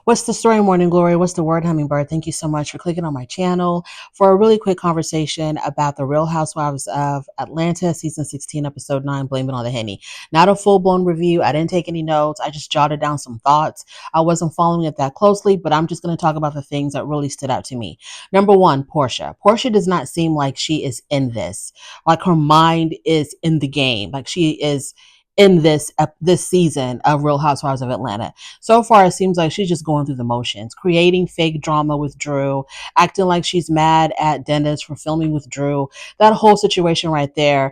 What's the story, Morning Glory? What's the word, Hummingbird? Thank you so much for clicking on my channel for a really quick conversation about the Real Housewives of Atlanta, season 16, episode 9, Blame It on the Henny. Not a full-blown review. I didn't take any notes. I just jotted down some thoughts. I wasn't following it that closely, but I'm just going to talk about the things that really stood out to me. Number one, Portia. Portia does not seem like she is in this. Like her mind is in the game. Like she is in this season of Real Housewives of Atlanta. So far, it seems like she's just going through the motions, creating fake drama with Drew, acting like she's mad at Dennis for filming with Drew. That whole situation right there,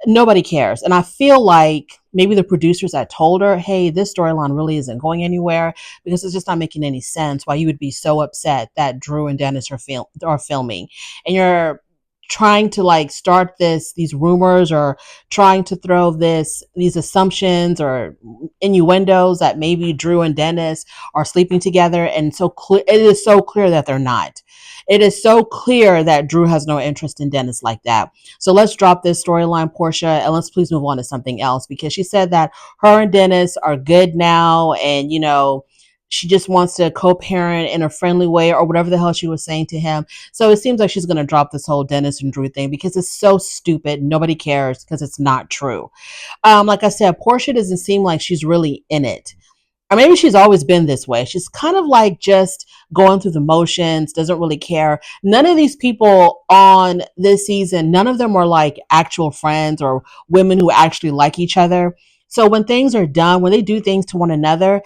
nobody cares. And I feel like maybe the producers had told her, hey, this storyline really isn't going anywhere because it's just not making any sense why you would be so upset that Drew and Dennis are filming. And you're trying to like start these rumors or trying to throw these assumptions or innuendos that maybe Drew and Dennis are sleeping together, and it is so clear that they're not. It is so clear that Drew has no interest in Dennis like that. So let's drop this storyline, Portia, and let's please move on to something else, because she said that her and Dennis are good now, and she just wants to co-parent in a friendly way or whatever the hell she was saying to him. So it seems like she's going to drop this whole Dennis and Drew thing because it's so stupid. Nobody cares because it's not true. Like I said, Portia doesn't seem like she's really in it. Or maybe she's always been this way. She's kind of like just going through the motions, doesn't really care. None of these people on this season, none of them are like actual friends or women who actually like each other. So when things are done, when they do things to one another,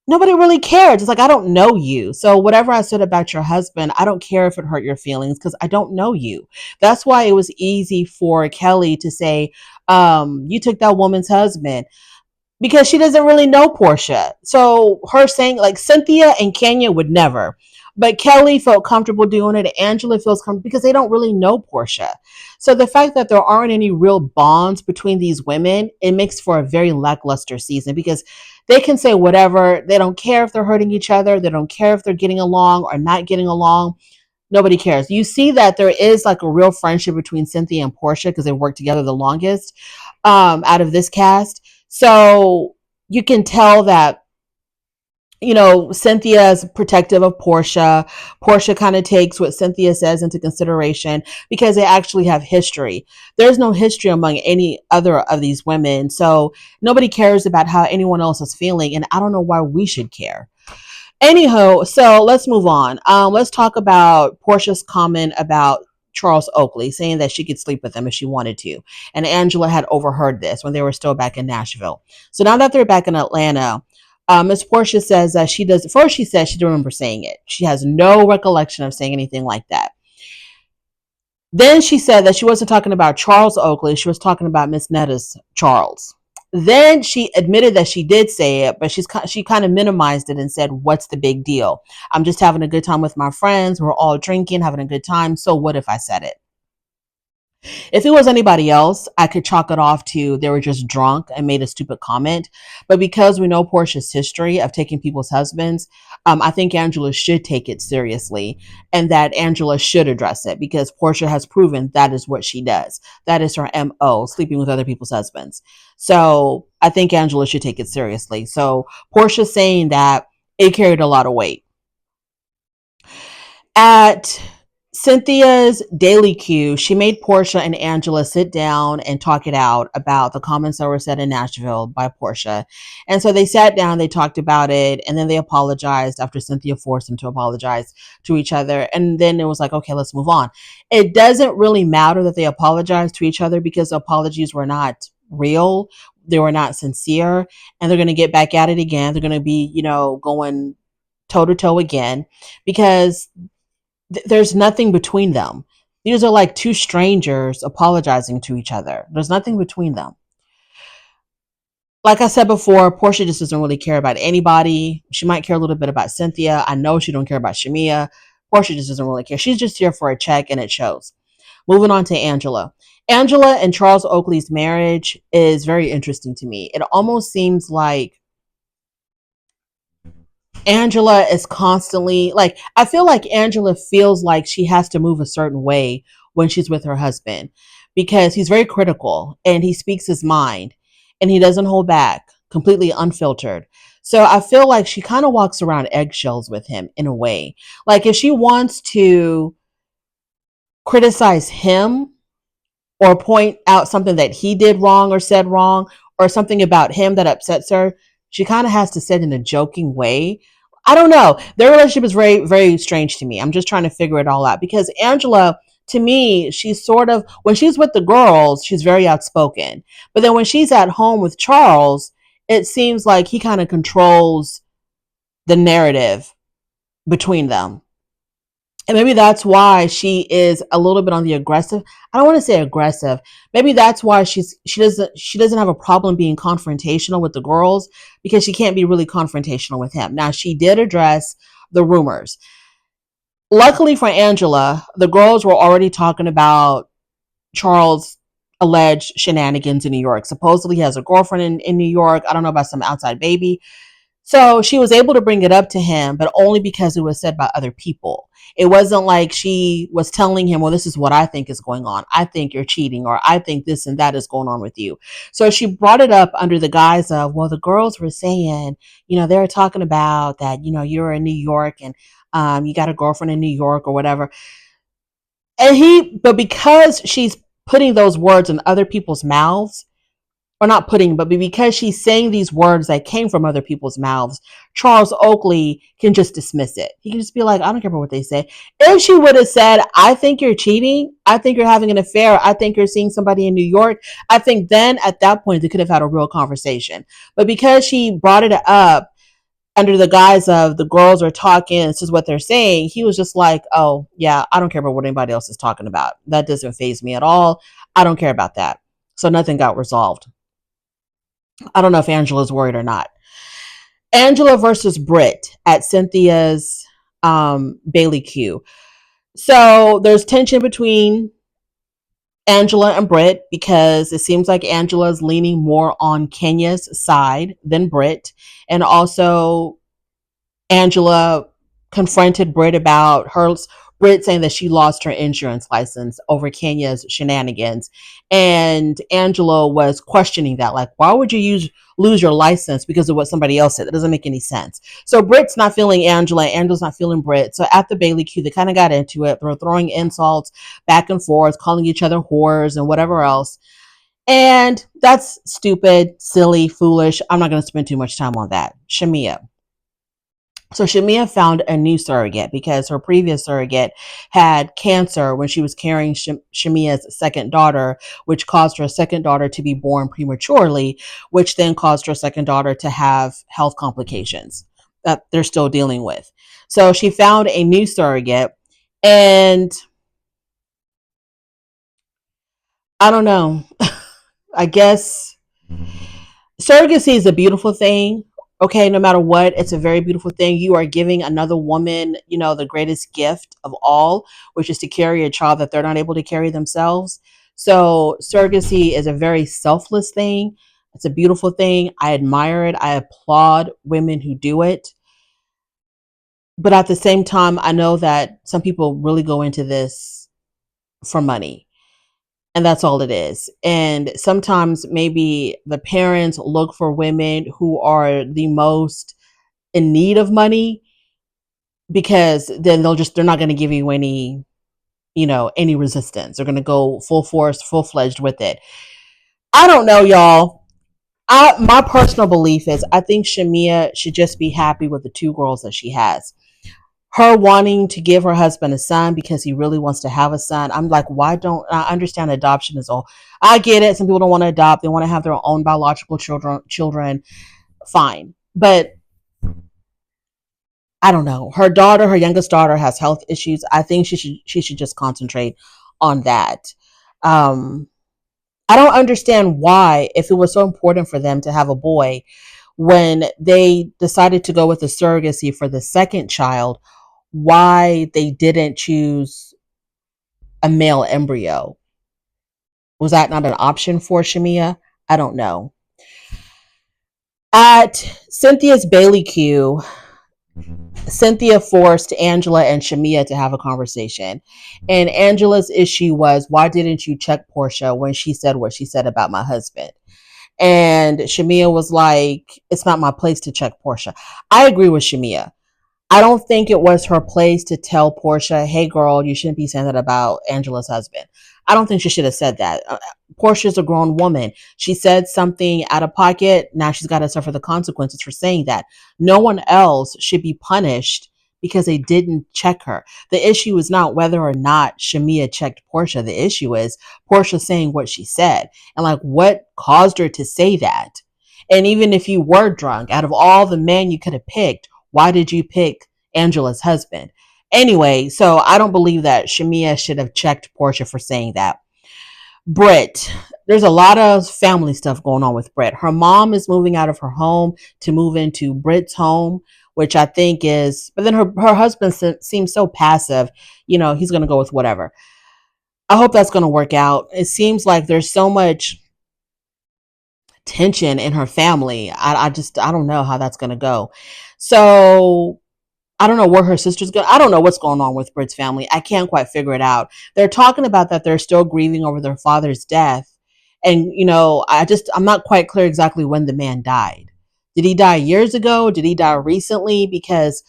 nobody really cares. It's like, I don't know you. So whatever I said about your husband, I don't care if it hurt your feelings because I don't know you. That's why it was easy for Kelly to say, you took that woman's husband, because she doesn't really know Portia. So her saying, like, Cynthia and Kenya would never. But Kelly felt comfortable doing it. Angela feels comfortable because they don't really know Portia. So the fact that there aren't any real bonds between these women, it makes for a very lackluster season because they can say whatever. They don't care if they're hurting each other. They don't care if they're getting along or not getting along. Nobody cares. You see that there is like a real friendship between Cynthia and Portia because they worked together the longest out of this cast. So you can tell that, Cynthia is protective of Portia. Portia kind of takes what Cynthia says into consideration because they actually have history. There's no history among any other of these women. So nobody cares about how anyone else is feeling. And I don't know why we should care. Anyhow, so let's move on. Let's talk about Portia's comment about Charles Oakley saying that she could sleep with him if she wanted to. And Angela had overheard this when they were still back in Nashville. So now that they're back in Atlanta, Miss Portia says that she does. First, she says she doesn't remember saying it. She has no recollection of saying anything like that. Then she said that she wasn't talking about Charles Oakley. She was talking about Miss Netta's Charles. Then she admitted that she did say it, but she kind of minimized it and said, "What's the big deal? I'm just having a good time with my friends. We're all drinking, having a good time. So what if I said it?" If it was anybody else, I could chalk it off to they were just drunk and made a stupid comment. But because we know Portia's history of taking people's husbands, I think Angela should take it seriously and that Angela should address it because Portia has proven that is what she does. That is her MO, sleeping with other people's husbands. So I think Angela should take it seriously. So Portia saying that, it carried a lot of weight. At Cynthia's daily Q, she made Portia and Angela sit down and talk it out about the comments that were said in Nashville by Portia. And so they sat down, they talked about it, and then they apologized after Cynthia forced them to apologize to each other. And then it was like, okay, let's move on. It doesn't really matter that they apologized to each other because the apologies were not real. They were not sincere. And they're going to get back at it again. They're going to be, going toe to toe again because there's nothing between them. These are like two strangers apologizing to each other. There's nothing between them. Like I said before, Portia just doesn't really care about anybody. She might care a little bit about Cynthia. I know she don't care about Shamia. Portia just doesn't really care. She's just here for a check and it shows. Moving on to Angela. Angela and Charles Oakley's marriage is very interesting to me. It almost seems like Angela is constantly like, I feel like Angela feels like she has to move a certain way when she's with her husband because he's very critical and he speaks his mind and he doesn't hold back, completely unfiltered. So I feel like she kind of walks around eggshells with him in a way. Like if she wants to criticize him or point out something that he did wrong or said wrong or something about him that upsets her, she kind of has to say it in a joking way. I don't know. Their relationship is very, very strange to me. I'm just trying to figure it all out because Angela, to me, she's sort of, when she's with the girls, she's very outspoken. But then when she's at home with Charles, it seems like he kind of controls the narrative between them. And maybe that's why she is a little bit on the aggressive. I don't want to say aggressive. Maybe that's why she doesn't have a problem being confrontational with the girls because she can't be really confrontational with him. Now she did address the rumors. Luckily for Angela, the girls were already talking about Charles' alleged shenanigans in New York. Supposedly he has a girlfriend in New York. I don't know about some outside baby. So she was able to bring it up to him, but only because it was said by other people. It wasn't like she was telling him, well, this is what I think is going on. I think you're cheating, or I think this and that is going on with you. So she brought it up under the guise of, well, the girls were saying, they were talking about that, you're in New York and you got a girlfriend in New York or whatever. But because she's putting those words in other people's mouths, or not putting, but because she's saying these words that came from other people's mouths, Charles Oakley can just dismiss it. He can just be like, I don't care about what they say. If she would have said, I think you're cheating, I think you're having an affair, I think you're seeing somebody in New York, I think then at that point they could have had a real conversation. But because she brought it up under the guise of the girls are talking, this is what they're saying, he was just like, oh, yeah, I don't care about what anybody else is talking about. That doesn't faze me at all. I don't care about that. So nothing got resolved. I don't know if Angela's worried or not. Angela versus Britt at Cynthia's Bailey Q. So there's tension between Angela and Britt because it seems like Angela's leaning more on Kenya's side than Britt. And also Angela confronted Britt about Britt saying that she lost her insurance license over Kenya's shenanigans. And Angela was questioning that, like, why would you lose your license because of what somebody else said? That doesn't make any sense. So Britt's not feeling Angela, Angela's not feeling Britt. So at the Bailey Q, they kind of got into it. They were throwing insults back and forth, calling each other whores and whatever else. And that's stupid, silly, foolish. I'm not going to spend too much time on that. Shamia. So Shamia found a new surrogate because her previous surrogate had cancer when she was carrying Shamia's second daughter, which caused her second daughter to be born prematurely, which then caused her second daughter to have health complications that they're still dealing with. So she found a new surrogate, and I don't know. I guess surrogacy is a beautiful thing. Okay, no matter what, it's a very beautiful thing. You are giving another woman, the greatest gift of all, which is to carry a child that they're not able to carry themselves. So surrogacy is a very selfless thing. It's a beautiful thing. I admire it. I applaud women who do it. But at the same time, I know that some people really go into this for money. And that's all it is. And sometimes maybe the parents look for women who are the most in need of money because then they're not going to give you any resistance. They're going to go full force, full fledged with it. I don't know, y'all. My personal belief is I think Shamia should just be happy with the two girls that she has. Her wanting to give her husband a son because he really wants to have a son. I'm like, why don't I understand adoption is all? I get it. Some people don't want to adopt. They want to have their own biological children. Fine. But I don't know. Her youngest daughter has health issues. I think she should just concentrate on that. Um, I don't understand why, if it was so important for them to have a boy, when they decided to go with the surrogacy for the second child, why they didn't choose a male embryo. Was that not an option for Shamia? I don't know. At Cynthia's Bailey Q, Cynthia forced Angela and Shamia to have a conversation. And Angela's issue was, why didn't you check Portia when she said what she said about my husband? And Shamia was like, it's not my place to check Portia. I agree with Shamia. I don't think it was her place to tell Portia, hey girl, you shouldn't be saying that about Angela's husband. I don't think she should have said that. Portia's a grown woman. She said something out of pocket. Now she's got to suffer the consequences for saying that. No one else should be punished because they didn't check her. The issue is not whether or not Shamia checked Portia. The issue is Portia saying what she said and like what caused her to say that. And even if you were drunk, out of all the men you could have picked, why did you pick Angela's husband? Anyway, so I don't believe that Shamia should have checked Portia for saying that. Britt, there's a lot of family stuff going on with Britt. Her mom is moving out of her home to move into Britt's home, which I think is, but then her husband seems so passive, he's going to go with whatever. I hope that's going to work out. It seems like there's so much tension in her family. I don't know how that's going to go. So I don't know where her sister's going. I don't know what's going on with Britt's family. I can't quite figure it out. They're talking about that they're still grieving over their father's death. And, I'm not quite clear exactly when the man died. Did he die years ago? Did he die recently? Because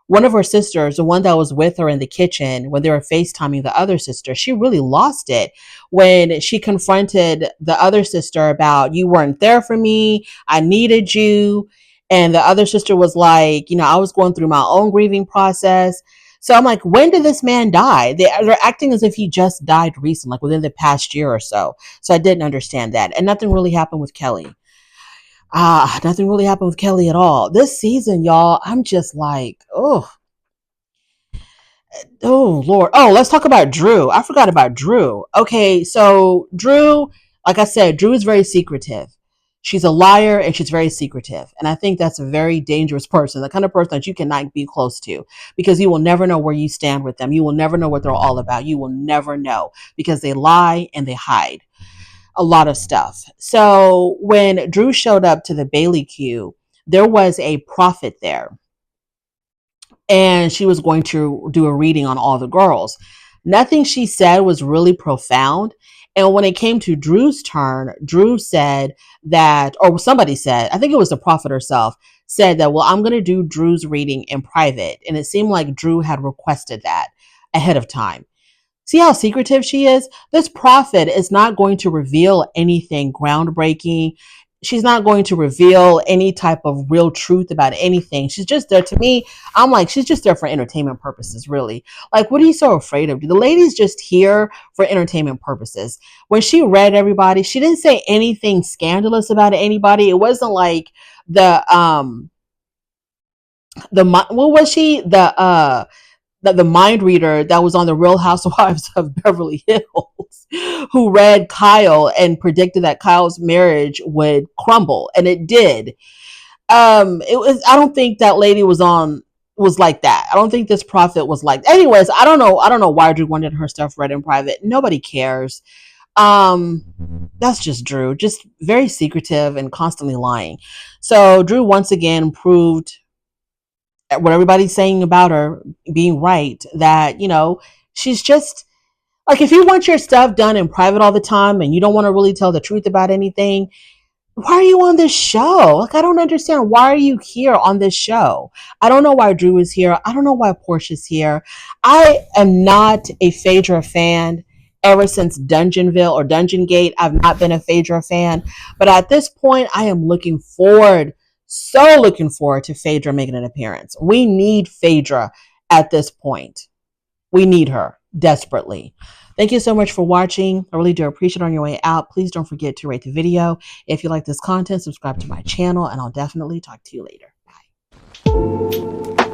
one of her sisters, the one that was with her in the kitchen when they were FaceTiming the other sister, she really lost it when she confronted the other sister about, you weren't there for me. I needed you. And the other sister was like, I was going through my own grieving process. So I'm like, when did this man die? They're acting as if he just died recently, like within the past year or so. So I didn't understand that. And nothing really happened with Kelly. Nothing really happened with Kelly at all. This season, y'all, I'm just like, oh Lord. Oh, let's talk about Drew. I forgot about Drew. Okay, so Drew, like I said, Drew is very secretive. She's a liar and she's very secretive. And I think that's a very dangerous person, the kind of person that you cannot be close to because you will never know where you stand with them. You will never know what they're all about. You will never know because they lie and they hide a lot of stuff. So when Drew showed up to the Bailey queue, there was a prophet there and she was going to do a reading on all the girls. Nothing she said was really profound. And when it came to Drew's turn, Drew said that, or somebody said, I think it was the prophet herself, said that, well, I'm going to do Drew's reading in private. And it seemed like Drew had requested that ahead of time. See how secretive she is? This prophet is not going to reveal anything groundbreaking. She's not going to reveal any type of real truth about anything. She's just there. To me, I'm like, she's just there for entertainment purposes, really. Like, what are you so afraid of? The lady's just here for entertainment purposes. When she read everybody, she didn't say anything scandalous about anybody. It wasn't like what was she? The mind reader that was on the Real Housewives of Beverly Hills, who read Kyle and predicted that Kyle's marriage would crumble, and it did. It was. I don't think that lady was like that. I don't think this prophet was like. Anyways, I don't know. I don't know why Drew wanted her stuff read in private. Nobody cares. That's just Drew, just very secretive and constantly lying. So Drew once again proved what everybody's saying about her being right, that, she's just like, if you want your stuff done in private all the time and you don't want to really tell the truth about anything, why are you on this show? Like, I don't understand. Why are you here on this show? I don't know why Drew is here. I don't know why Portia's here. I am not a Phaedra fan. Ever since Dungeonville or Dungeon Gate, I've not been a Phaedra fan. But at this point, I am looking forward to Phaedra making an appearance. We need Phaedra at this point. We need her desperately. Thank you so much for watching. I really do appreciate it. On your way out, please don't forget to rate the video. If you like this content, subscribe to my channel, and I'll definitely talk to you later. Bye.